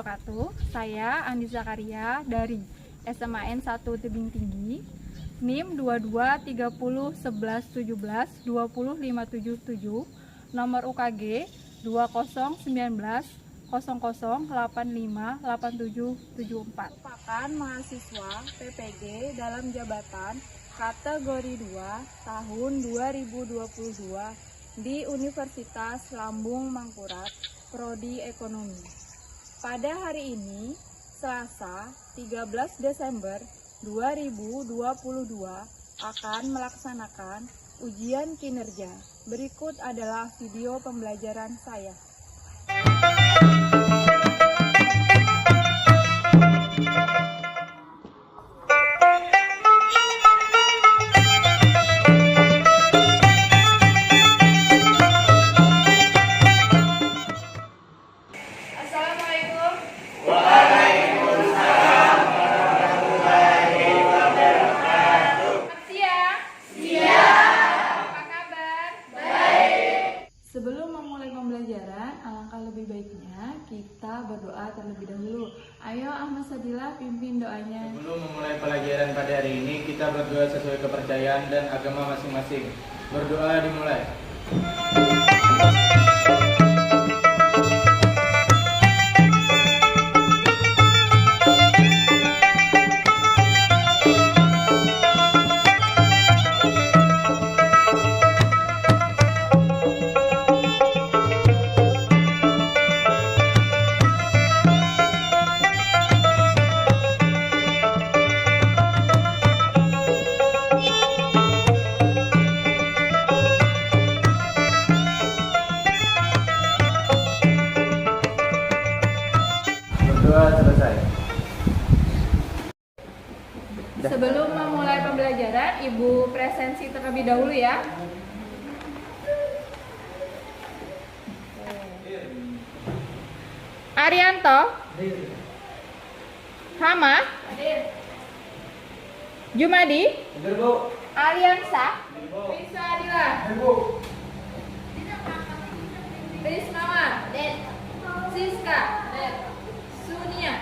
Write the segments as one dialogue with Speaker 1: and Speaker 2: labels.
Speaker 1: wabarakatuh. Saya Andi Zakaria dari SMAN 1 Tebing Tinggi, NIM 223011172057, nomor UKG 201900858774. Merupakan mahasiswa PPG dalam jabatan kategori 2 tahun 2022 di Universitas Lambung Mangkurat, Prodi Ekonomi. Pada hari ini, Selasa 13 Desember 2022, akan melaksanakan ujian kinerja. Berikut adalah video pembelajaran saya. Sebelum memulai pembelajaran, alangkah lebih baiknya kita berdoa terlebih dahulu. Ayo Ahmad Sadila pimpin doanya.
Speaker 2: Sebelum memulai pelajaran pada hari ini, kita berdoa sesuai kepercayaan dan agama masing-masing. Berdoa dimulai. Berdoa selesai.
Speaker 1: Sebelum memulai pembelajaran, Ibu presensi terlebih dahulu ya. Arianto, Hama, Jumadi, Aliansa, Bisa Adila, Rismawa, Siska, Sunia,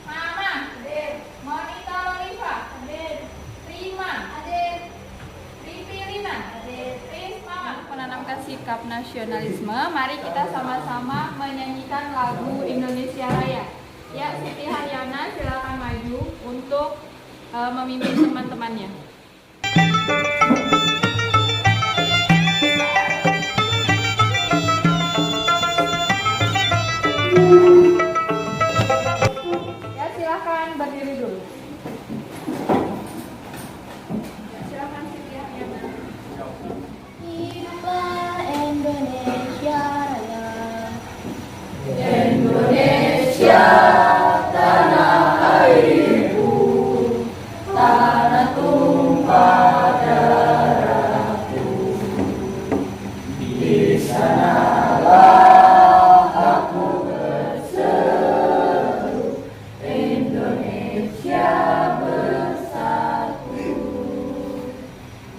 Speaker 1: Mama, Monita Oliva, Rima, Ripi Lina, Rismawa. Menanamkan sikap nasionalisme, mari kita sama-sama menyanyikan lagu Indonesia Raya. Ya, Siti Haryana silakan maju untuk memimpin teman-temannya. Ya, silakan berdiri dulu. Silakan Siti Haryana.
Speaker 3: Hiduplah Indonesia Raya.
Speaker 4: Indonesia, tanah airku, tanah tumpah darahku. Di sanalah aku berseru, Indonesia bersatu.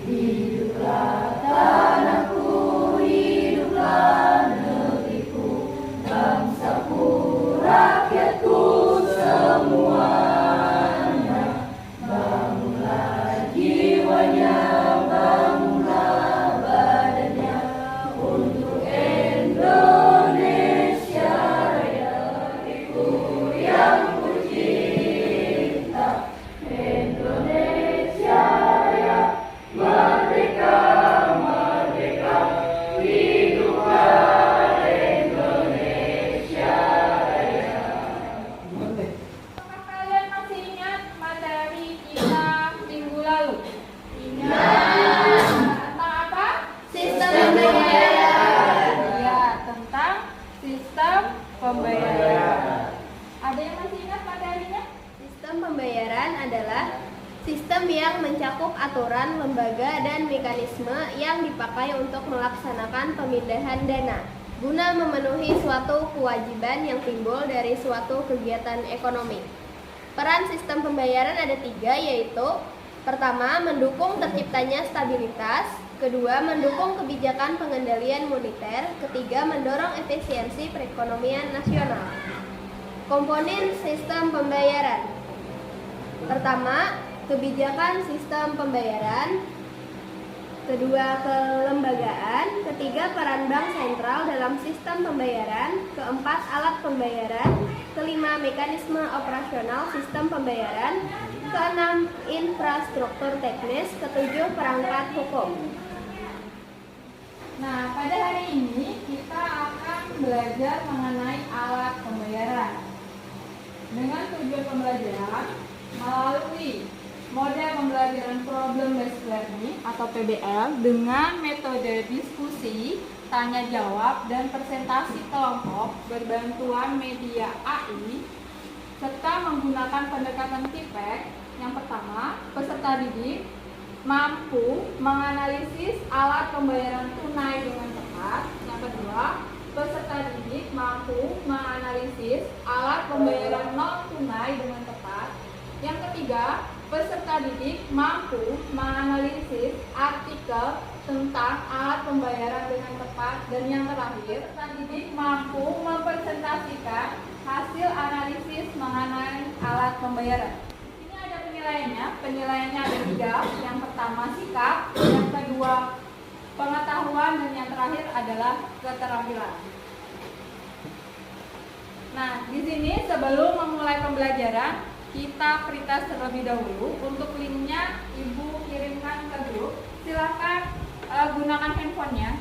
Speaker 4: Hiduplah tanahku, hiduplah negeriku, bangsaku, rakyatku semuanya. Bangunlah jiwanya, bangunlah badannya untuk Indonesia Raya, negeriku yang ku cinta. Indonesia Raya, merdeka, merdeka, hiduplah Indonesia Raya.
Speaker 1: Apakah kalian masih ingat materi kita minggu lalu?
Speaker 4: Ingat.
Speaker 1: Tentang apa?
Speaker 4: Sistem pembayaran.
Speaker 1: Ya, tentang sistem pembayaran. Ada yang masih ingat materinya?
Speaker 3: Sistem pembayaran adalah sistem yang mencakup aturan, lembaga, dan mekanisme yang dipakai untuk melaksanakan pemindahan dana guna memenuhi suatu kewajiban yang timbul dari suatu kegiatan ekonomi. Peran sistem pembayaran ada 3, yaitu pertama, mendukung terciptanya stabilitas, Kedua, mendukung kebijakan pengendalian moneter. Ketiga, mendorong efisiensi perekonomian nasional. Komponen sistem pembayaran. Pertama, kebijakan sistem pembayaran. Kedua, kelembagaan. Ketiga, peran bank sentral dalam sistem pembayaran. Keempat, alat pembayaran. Kelima, mekanisme operasional sistem pembayaran. Keenam, infrastruktur teknis. Ketujuh, perangkat hukum.
Speaker 1: Nah, pada hari ini kita akan belajar mengenai alat pembayaran. Dengan tujuan pembelajaran melalui model pembelajaran problem based learning atau PBL dengan metode diskusi, tanya jawab, dan presentasi kelompok berbantuan media AI serta menggunakan pendekatan TIPEC. Yang pertama, peserta didik mampu menganalisis alat pembayaran tunai dengan tepat. Yang kedua, peserta didik mampu menganalisis alat pembayaran non tunai dengan tepat. Yang ketiga, peserta didik mampu menganalisis artikel tentang alat pembayaran dengan tepat. Dan yang terakhir, peserta didik mampu mempresentasikan hasil analisis mengenai alat pembayaran. Penilaiannya ada 3. Yang pertama sikap, yang kedua pengetahuan, dan yang terakhir adalah keterampilan. Nah, di sini sebelum memulai pembelajaran kita pretest terlebih dahulu. Untuk linknya Ibu kirimkan ke grup. Silakan gunakan handphonenya.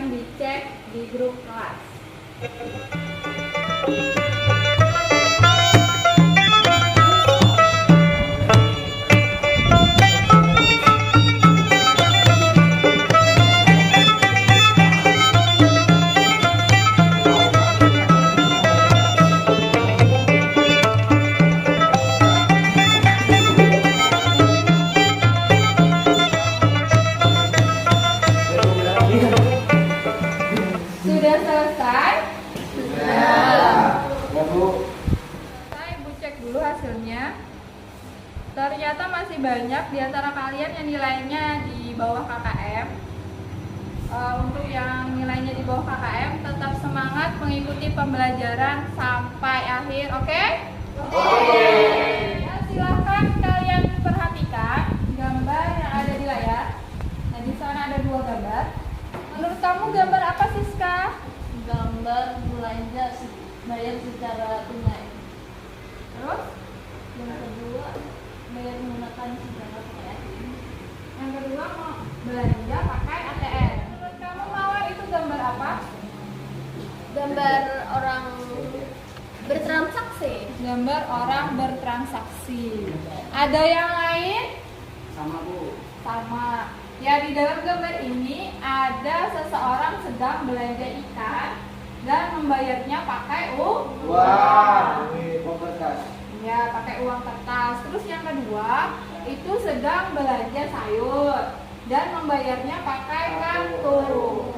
Speaker 1: Dicek di grup kelas. Sudah selesai? Sudah.
Speaker 2: Ya, Bu.
Speaker 1: Selesai, Ibu cek dulu hasilnya. Ternyata masih banyak di antara kalian yang nilainya di bawah KKM. Untuk yang nilainya di bawah KKM, tetap semangat mengikuti pembelajaran sampai akhir, oke? Oke. Ya, silakan kalian perhatikan gambar yang ada di layar. Nah, di sana ada 2 gambar. Menurut kamu gambar apa, Siska?
Speaker 4: Gambar belanja bayar secara tunai.
Speaker 1: Terus?
Speaker 4: Yang kedua, bayar menggunakan secara ATM.
Speaker 1: Yang kedua mau belanja pakai ATM. Menurut kamu Mawar itu gambar apa?
Speaker 3: Gambar orang bertransaksi.
Speaker 1: Gambar orang bertransaksi. Ada yang lain?
Speaker 2: Sama, Bu.
Speaker 1: Sama. Ya, di dalam gambar ini ada seseorang sedang belanja ikan dan membayarnya pakai uang.
Speaker 2: Wah, uang kertas.
Speaker 1: Ya, pakai uang kertas. Terus yang kedua, itu sedang belanja sayur dan membayarnya pakai kartu.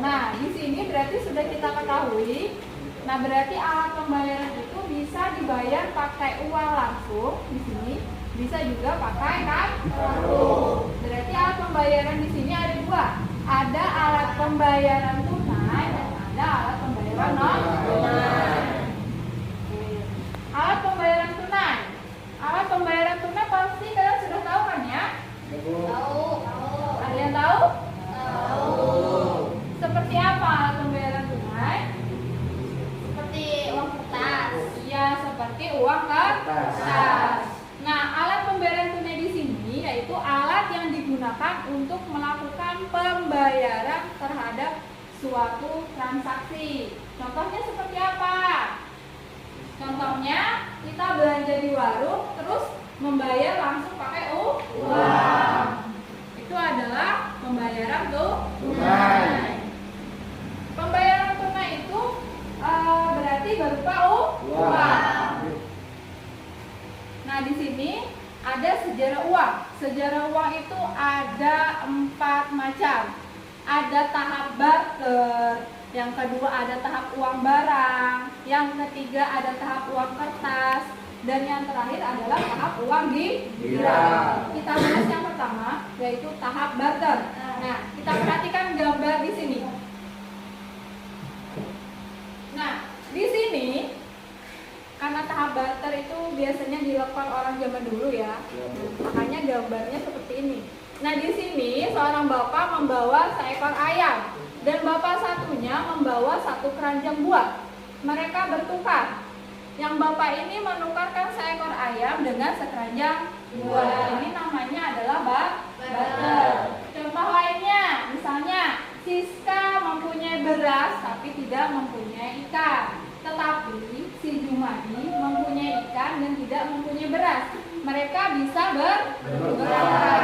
Speaker 1: Nah, di sini berarti sudah kita ketahui. Nah, berarti alat pembayaran itu bisa dibayar pakai uang langsung di sini, bisa juga pakai kartu. Berarti alat pembayaran di sini ada 2. Ada alat pembayaran tunai dan ada alat pembayaran non tunai. Alat pembayaran tunai. Alat pembayaran tunai pasti kalian sudah tahu kan ya?
Speaker 3: Tahu.
Speaker 1: Ada yang tahu?
Speaker 3: Tahu.
Speaker 1: Seperti apa alat pembayaran tunai?
Speaker 3: Seperti uang kertas.
Speaker 1: Iya, seperti uang kertas. Nah, alat pembayaran tunai di sini yaitu alat yang digunakan untuk melakukan pembayaran terhadap suatu transaksi. Contohnya seperti apa? Contohnya kita belanja di warung terus membayar langsung pakai uang. Itu adalah pembayaran tunai. Pembayaran tunai itu berarti berupa uang. Nah, di sini ada sejarah uang. Sejarah uang itu ada 4 macam. ada tahap barter, yang kedua ada tahap uang barang, yang ketiga ada tahap uang kertas, dan yang terakhir adalah tahap uang gira. Kita bahas yang pertama, yaitu tahap barter. Nah, kita perhatikan gambar di sini. Nah, di sini karena tahap barter itu biasanya dilakukan orang zaman dulu ya. Makanya gambarnya seperti ini. Nah, di sini seorang bapak membawa seekor ayam dan bapak satunya membawa satu keranjang buah. Mereka bertukar. Yang bapak ini menukarkan seekor ayam dengan sekeranjang buah. Ini namanya adalah barter. Contoh lainnya, misalnya Siska mempunyai beras tapi tidak mempunyai ikan. Tetapi si Jumadi mempunyai ikan dan tidak mempunyai beras. Mereka bisa bertukar.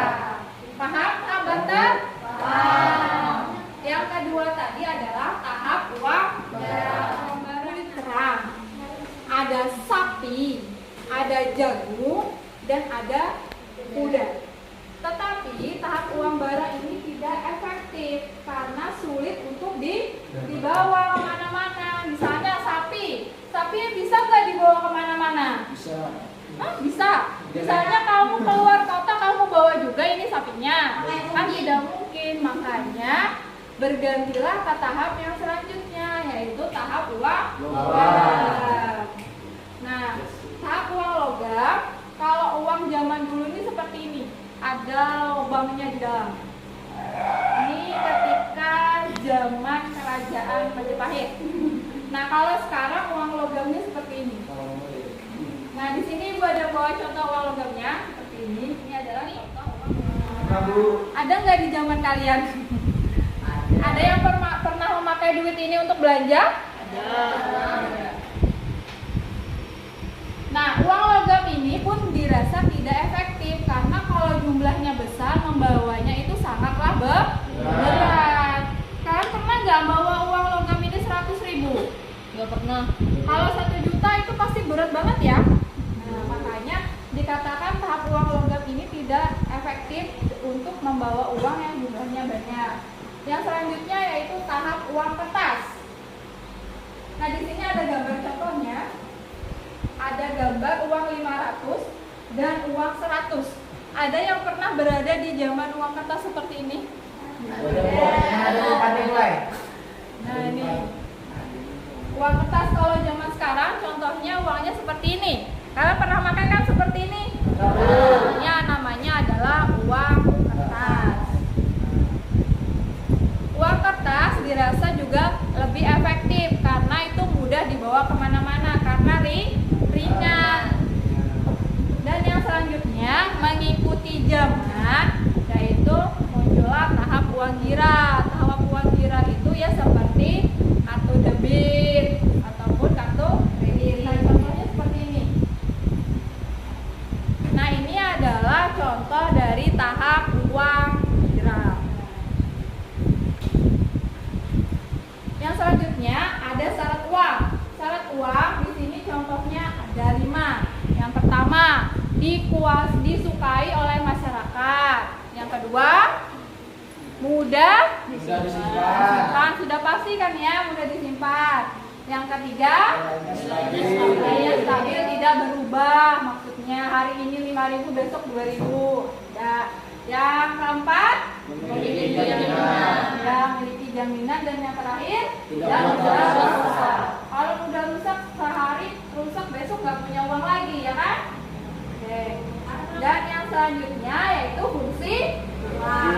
Speaker 1: Paham tahap barter? Paham. Yang kedua tadi adalah tahap uang barang. Terang. Ada sapi, ada jagung, dan ada kuda. Tetapi tahap uang barang ini tidak efektif karena sulit untuk dibawa kemana-mana. Misalnya sapi bisa nggak dibawa kemana-mana? Bisa. Misalnya kamu keluar kota, kamu bawa juga ini sapinya, kan tidak mungkin. Makanya bergantilah ke tahap yang selanjutnya, yaitu tahap uang logam. Nah, tahap uang logam, kalau uang zaman dulu ini seperti ini, ada lubangnya di dalam. Ini ketika zaman kerajaan Majapahit. Nah, kalau sekarang uang logamnya seperti ini. Nah, di sini Ibu ada bawa contoh uang logamnya seperti ini. Ini adalah contoh uang logam. Ada nggak di zaman kalian? Ada yang pernah memakai duit ini untuk belanja? Ada. Nah, uang logam ini pun dirasa tidak efektif karena kalau jumlahnya besar, membawanya itu sangatlah berat. Kalian pernah nggak bawa uang logam ini 100.000? Nggak pernah. Kalau 1 juta itu pasti berat banget ya. Nah, makanya dikatakan tahap uang logam ini tidak efektif untuk membawa uang yang jumlahnya banyak. Yang selanjutnya yaitu tahap uang kertas. Nah, di sini ada gambar contohnya. Ada gambar uang 500 dan uang 100. Ada yang pernah berada di zaman uang kertas seperti ini? Nah, ini uang kertas kalau zaman sekarang contohnya uangnya seperti ini. Kalian pernah makan kan seperti ini? Ya, namanya adalah uang kertas. Uang kertas dirasa juga lebih efektif karena itu mudah dibawa kemana-mana karena ringan. Dan yang selanjutnya mengikuti zaman, yaitu muncullah tahap uang gira. Tahap uang gira itu ya seperti kartu debit ataupun kartu kredit. Nah, contohnya seperti ini. Nah, ini adalah contoh dari tahap uang gira. Yang selanjutnya ada syarat uang. Syarat uang di sini contohnya ada 5. Yang pertama, disukai oleh masyarakat. Yang kedua, mudah disimpan. Sudah pasti kan ya, mudah disimpan. Yang ketiga, nilainya stabil, tidak berubah. Maksudnya hari ini 5.000, besok 2.000. Yang keempat, memiliki jaminan. Dan yang terakhir, tidak mudah rusak. Kalau mudah rusak, sehari rusak, besok nggak punya uang lagi, ya kan? Oke. Dan yang selanjutnya yaitu fungsi uang.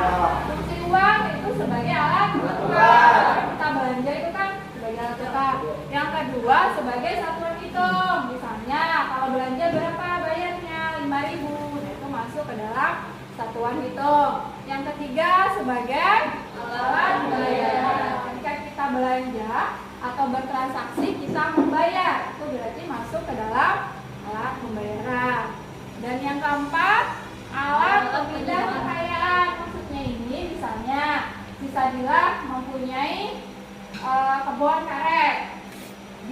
Speaker 1: Fungsi uang itu sebagai alat tukar. Kita belanja itu kan sebagai alat tukar. Yang kedua sebagai satuan hitung. Misalnya kalau belanja berapa bayarnya? 5.000. Itu masuk ke dalam satuan hitung. Yang ketiga sebagai alat pembayaran. Ketika kita belanja atau bertransaksi kita membayar, itu berarti masuk ke dalam alat pembayaran. Dan yang keempat, alat pemindah kekayaan. Maksudnya ini misalnya si Sadila mempunyai kebun karet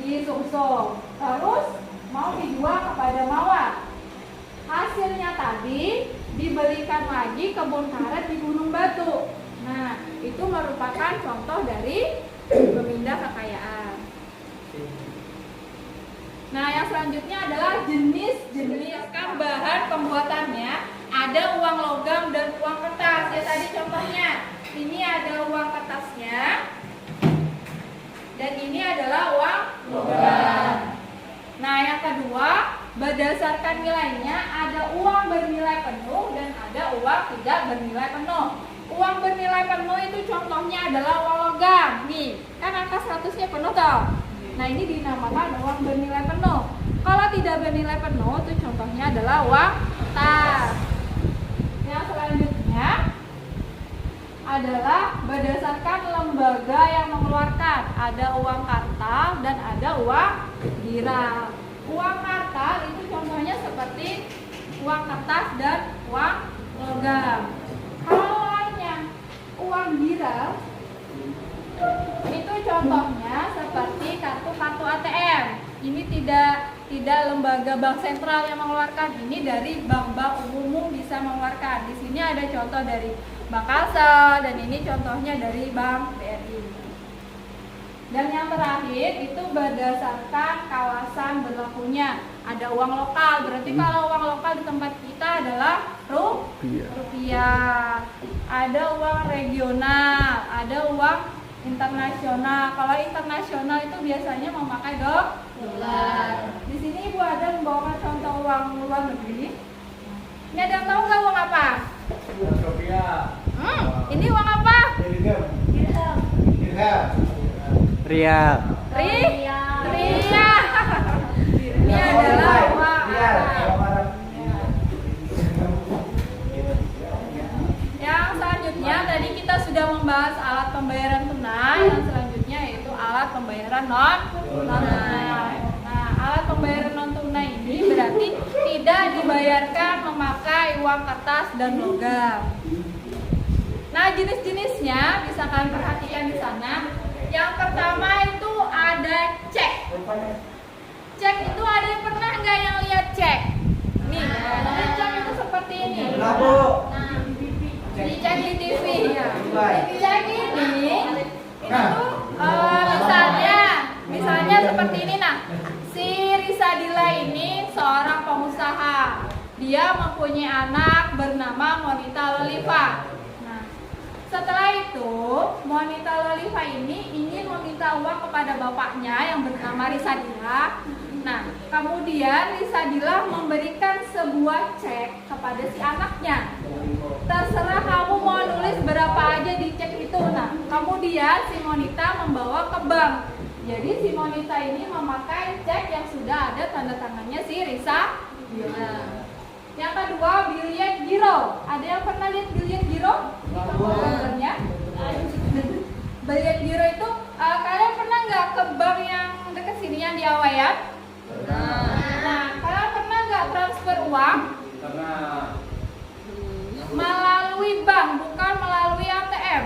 Speaker 1: di Sumsel, terus mau dijual kepada Mawar. Hasilnya tadi diberikan lagi kebun karet di Gunung Batu. Nah, itu merupakan contoh dari pemindah kekayaan. Nah, yang selanjutnya adalah jenis-jenis bahan pembuatannya. Ada uang logam dan uang kertas. Ya tadi contohnya, ini ada uang kertasnya dan ini adalah uang logam. Nah, yang kedua, berdasarkan nilainya ada uang bernilai penuh dan ada uang tidak bernilai penuh. Uang bernilai penuh itu contohnya adalah uang logam. Nih, kan angka 100-nya penuh toh. Nah, ini dinamakan uang bernilai penuh. Kalau tidak bernilai penuh itu contohnya adalah uang kertas. Yang selanjutnya adalah berdasarkan lembaga yang mengeluarkan. Ada uang kartal dan ada uang giral. Uang kartal itu contohnya seperti uang kertas dan uang logam. Kalau lainnya uang giral itu contohnya seperti kartu-kartu ATM. Ini tidak lembaga bank sentral yang mengeluarkan, ini dari bank-bank umum bisa mengeluarkan. Di sini ada contoh dari Bank Kalsel dan ini contohnya dari Bank BRI. Dan yang terakhir itu berdasarkan kawasan berlakunya. Ada uang lokal, berarti kalau uang lokal di tempat kita adalah rupiah. Ada uang regional, ada uang internasional. Kalau internasional itu biasanya memakai dolar. Di sini Ibu ada membawakan contoh uang luar negeri. Ini ada yang tahu nggak uang apa?
Speaker 2: Rupiah.
Speaker 1: Ini uang apa?
Speaker 2: Rial.
Speaker 1: Ria. Ini adalah uang Arab. Yang selanjutnya tadi kita sudah membahas alat pembayaran tunai. Yang selanjutnya yaitu alat pembayaran non tunai. Nah, alat pembayaran non tunai ini berarti tidak dibayarkan memakai uang kertas dan logam. Nah, jenis-jenisnya bisa kalian perhatikan di sana. Yang pertama itu ada cek. Cek itu ada yang pernah nggak yang lihat cek? Nih, cek itu seperti ini. Cek di TV ya. Cek ini itu misalnya seperti ini. Nah, si Risadila ini seorang pengusaha. Dia mempunyai anak bernama Monita Loliva. Nah, setelah itu Monita Loliva ini ingin meminta uang kepada bapaknya yang bernama Risadila. Nah, kemudian Risadila memberikan sebuah cek kepada si anaknya. Terserah kamu mau nulis berapa aja di cek itu. Nah, kemudian si Monita membawa ke bank. Jadi si Monita ini memakai cek yang sudah ada tanda tangannya si Risadila. Yang kedua, biliet giro. Ada yang pernah lihat biliet giro? Gambarnya. Biliet giro itu kalian pernah nggak ke bank yang dekat sini yang di Awayan? Nah, kalian pernah nggak transfer uang? Melalui bank, bukan melalui ATM.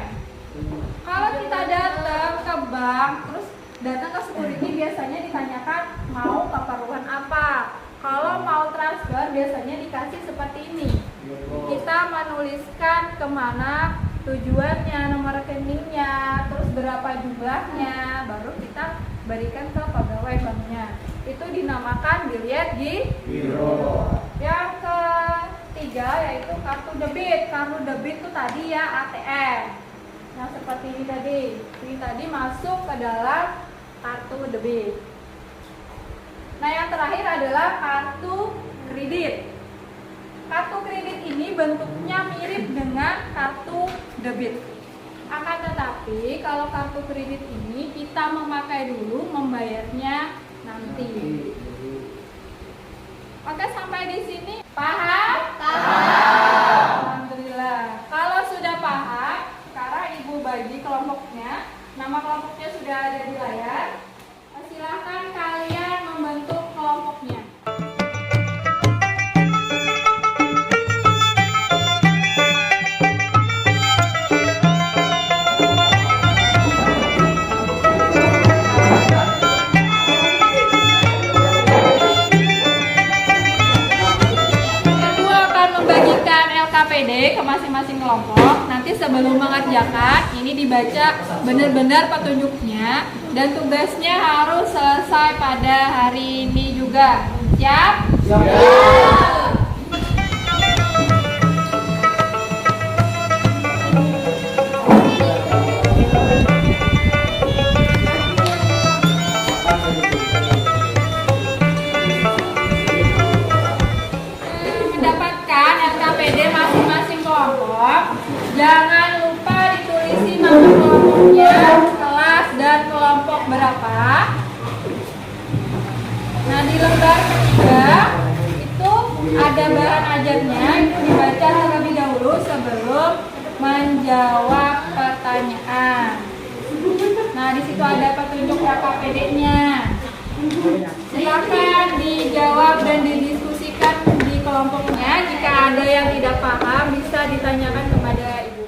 Speaker 1: Kalau kita datang ke bank, terus datang ke security biasanya ditanyakan mau keperluan apa. Kalau mau transfer biasanya dikasih seperti ini. Kita menuliskan kemana tujuannya, nomor rekeningnya, terus berapa jumlahnya, baru kita berikan ke pegawai banknya. Itu dinamakan biliet giro. Yang ketiga yaitu kartu debit. Kartu debit itu tadi ya ATM. Yang seperti ini tadi. Ini tadi masuk ke dalam kartu debit. Nah, yang terakhir adalah kartu kredit. Kartu kredit ini bentuknya mirip dengan kartu debit. Akan tetapi kalau kartu kredit ini kita memakai dulu, membayarnya nanti. Oke, sampai di sini paham? Paham. Alhamdulillah. Kalau sudah paham, sekarang Ibu bagi kelompoknya. Nama kelompoknya sudah ada di layar. Silahkan kalian membentuk kelompoknya. Ibu akan membagikan LKPD ke masing-masing kelompok. Nanti sebelum mengerjakan, ini dibaca benar-benar petunjuknya dan tugasnya harus selesai pada hari ini juga. Siap? Siap. Mendapatkan RKPD masing-masing kelompok, jangan lupa ditulisi nama kelompoknya, kelas dan kelompok berapa. Nah, di lembar ketiga itu ada bahan ajarnya, itu dibaca terlebih dahulu sebelum menjawab pertanyaan. Nah, di situ ada petunjuk RKPD-nya. Silakan dijawab dan didiskusikan di kelompoknya. Jika ada yang tidak paham, bisa ditanyakan kepada ibu.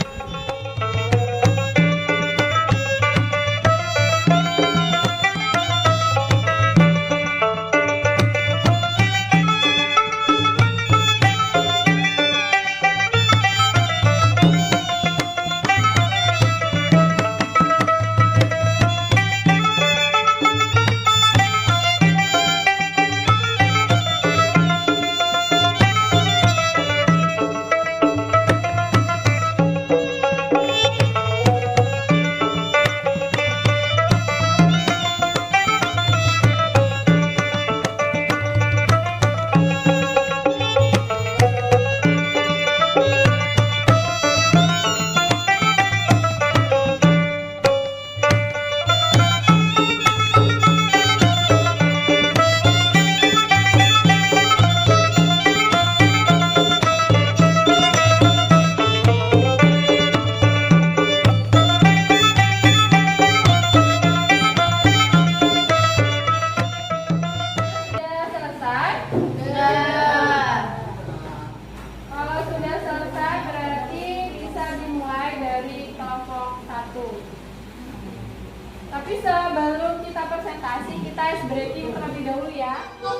Speaker 1: Tapi sebelum kita presentasi, kita ice breaking terlebih dahulu ya.
Speaker 5: 5,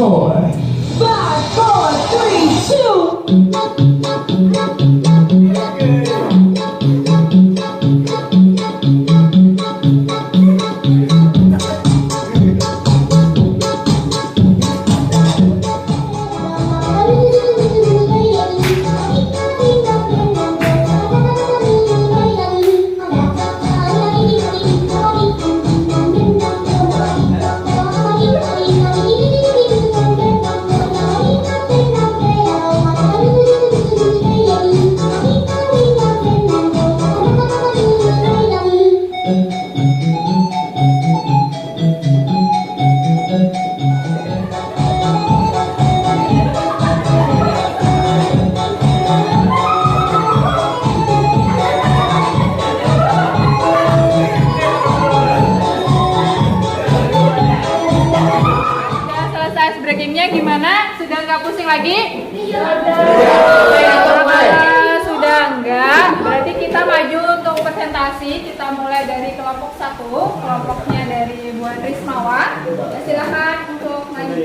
Speaker 5: 4,
Speaker 1: breakingnya gimana? Sudah nggak pusing lagi?
Speaker 5: Iya.
Speaker 1: Sudah enggak, berarti kita maju untuk presentasi. Kita mulai dari kelompok 1, kelompoknya dari Bu Rismawan. Silakan untuk maju.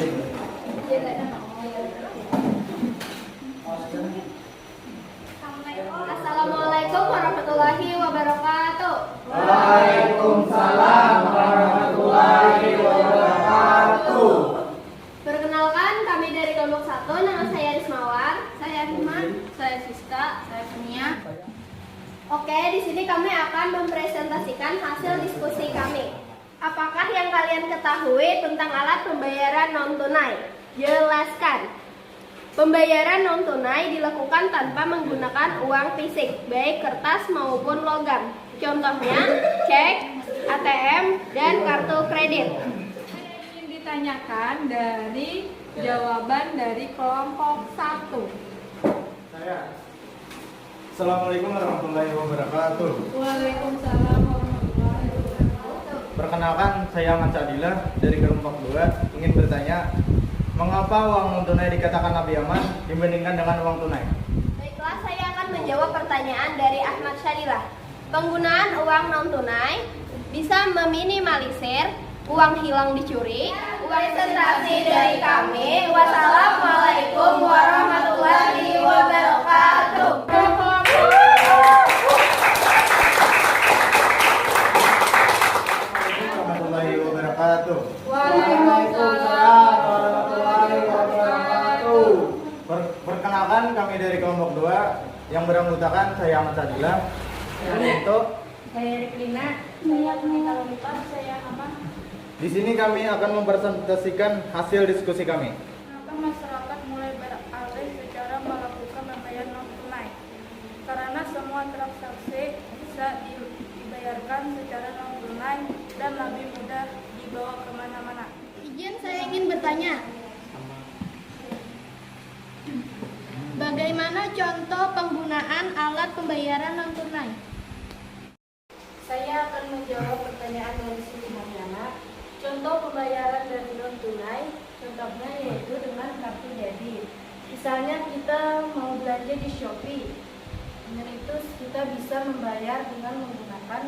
Speaker 3: Assalamualaikum warahmatullahi wabarakatuh.
Speaker 2: Waalaikumsalam warahmatullahi wabarakatuh.
Speaker 3: Perkenalkan, kami dari kelompok 1, nama saya Rismawar, saya Iman, saya Siska, saya Sonia. Oke, di sini kami akan mempresentasikan hasil diskusi kami. Apakah yang kalian ketahui tentang alat pembayaran non-tunai? Jelaskan. Pembayaran non-tunai dilakukan tanpa menggunakan uang fisik, baik kertas maupun logam. Contohnya, cek, ATM, dan kartu kredit.
Speaker 1: Ingin ditanyakan dari jawaban dari kelompok 1.
Speaker 2: Saya. Assalamualaikum warahmatullahi wabarakatuh.
Speaker 1: Waalaikumsalam warahmatullahi wabarakatuh.
Speaker 2: Perkenalkan, saya Ahmad Sadila dari kelompok 2 ingin bertanya, mengapa uang non tunai dikatakan lebih aman dibandingkan dengan uang tunai?
Speaker 3: Baiklah, saya akan menjawab pertanyaan dari Ahmad Syadilah. Penggunaan uang non-tunai bisa meminimalisir uang hilang dicuri, presentasi dari kami. Wassalamualaikum warahmatullahi wabarakatuh.
Speaker 2: Warahmatullahi wabarakatuh.
Speaker 1: Waalaikumsalam warahmatullahi wabarakatuh.
Speaker 2: Perkenalkan, kami dari kelompok 2 yang beranggotakan saya Ahmad Sadila. Untuk
Speaker 4: Saya Reklina. Saya Menika Lompat. Saya Aman.
Speaker 2: di sini kami akan mempresentasikan hasil diskusi kami.
Speaker 5: Kenapa masyarakat mulai beralih secara melakukan pembayaran non tunai? Karena semua transaksi bisa dibayarkan secara non tunai dan lebih mudah dibawa kemana-mana.
Speaker 3: Izin, saya ingin bertanya. Bagaimana contoh penggunaan alat pembayaran non tunai?
Speaker 4: Saya akan menjawab pertanyaan dari Siti Mariana. Contoh pembayaran dari non tunai, contohnya yaitu dengan kartu debit. Misalnya kita mau belanja di Shopee, dengan itu kita bisa membayar dengan menggunakan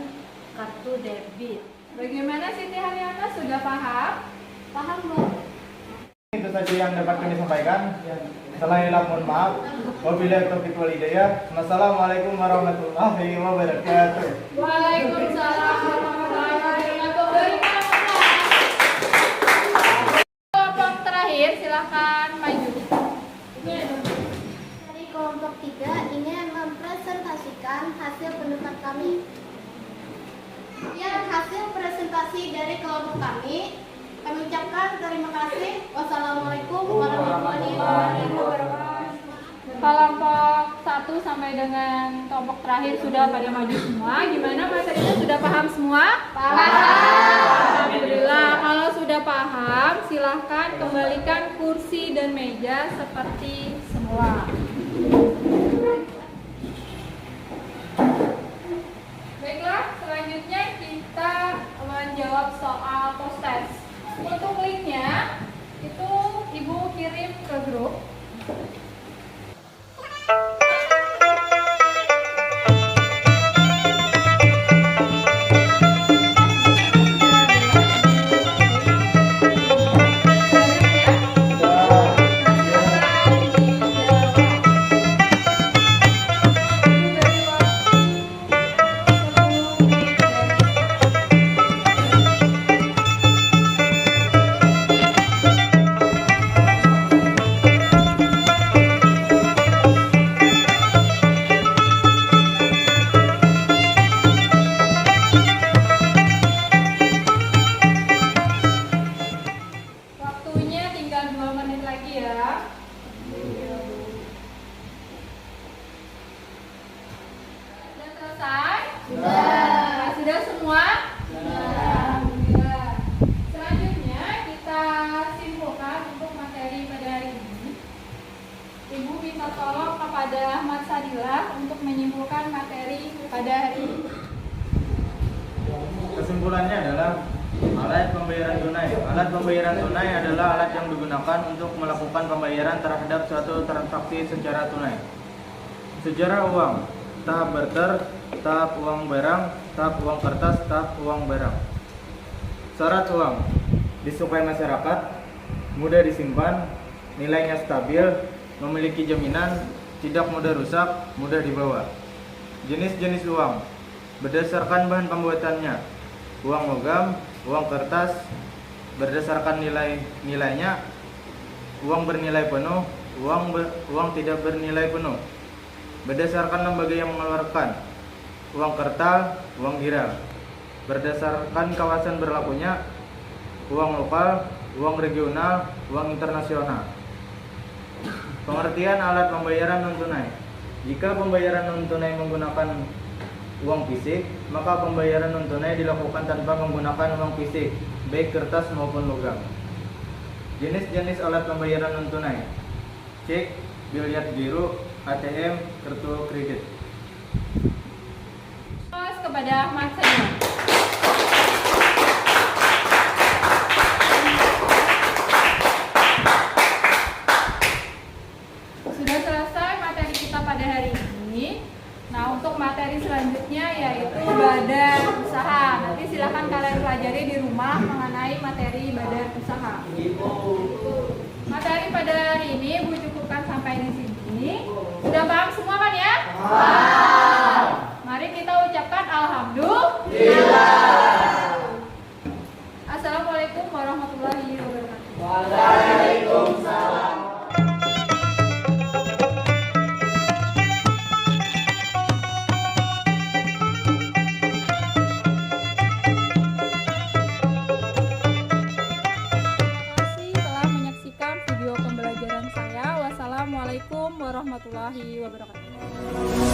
Speaker 4: kartu debit.
Speaker 1: Bagaimana Siti Haryana, sudah paham?
Speaker 3: Paham, Bu?
Speaker 2: Itu saja yang dapat kami sampaikan. Selain mohon maaf. Wabillahi taufiq wal hidayah. Wassalamualaikum warahmatullahi wabarakatuh.
Speaker 1: Waalaikumsalam warahmatullahi wabarakatuh. Kelompok terakhir, silakan maju.
Speaker 3: Dari kelompok 3 ingin mempresentasikan hasil pendapat kami. Ya, hasil presentasi dari kelompok kami ucapkan terima kasih. Wassalamualaikum warahmatullahi wabarakatuh.
Speaker 1: Kelompok 1 sampai dengan kelompok terakhir sudah pada maju semua. Gimana materinya, sudah paham semua? Paham. Alhamdulillah. Kalau sudah paham, silahkan kembalikan kursi dan meja seperti semula. Baiklah, selanjutnya kita menjawab soal post-test. Untuk linknya itu Ibu kirim ke grup. Waktunya tinggal 2 menit lagi ya. Sudah selesai? Sudah semua? Alhamdulillah. Selanjutnya kita simpulkan untuk materi pada hari ini. Ibu minta tolong kepada Ahmad Sadila untuk menyimpulkan materi pada hari ini.
Speaker 2: Kesimpulannya adalah alat pembayaran tunai. Alat pembayaran tunai adalah alat yang digunakan untuk melakukan pembayaran terhadap suatu transaksi secara tunai. Sejarah uang, tahap barter, tahap uang barang, tahap uang kertas, tahap uang barang. Syarat uang, disukai masyarakat, mudah disimpan, nilainya stabil, memiliki jaminan, tidak mudah rusak, mudah dibawa. Jenis-jenis uang, berdasarkan bahan pembuatannya, uang logam, uang kertas, berdasarkan nilainya, uang bernilai penuh, uang tidak bernilai penuh, berdasarkan lembaga yang mengeluarkan, uang kertal, uang giral, berdasarkan kawasan berlakunya, uang lokal, uang regional, uang internasional. Pengertian alat pembayaran non tunai. Jika pembayaran non tunai menggunakan uang fisik, maka pembayaran non tunai dilakukan tanpa menggunakan uang fisik, baik kertas maupun logam. Jenis-jenis alat pembayaran non tunai: cek, biliar giro, ATM, kartu kredit.
Speaker 1: Terus kepada Ahmad Sadila. Sudah selesai materi kita pada hari ini. Nah, untuk materi selanjutnya yaitu badan usaha. Nanti silahkan kalian pelajari di rumah mengenai materi badan usaha. Materi pada hari ini Bu cukupkan sampai di sini. Sudah paham semua kan ya? Paham. Mari kita ucapkan alhamdulillah. Assalamualaikum warahmatullahi wabarakatuh.
Speaker 6: Waalaikumsalam.
Speaker 1: Video pembelajaran saya. Wassalamualaikum warahmatullahi wabarakatuh.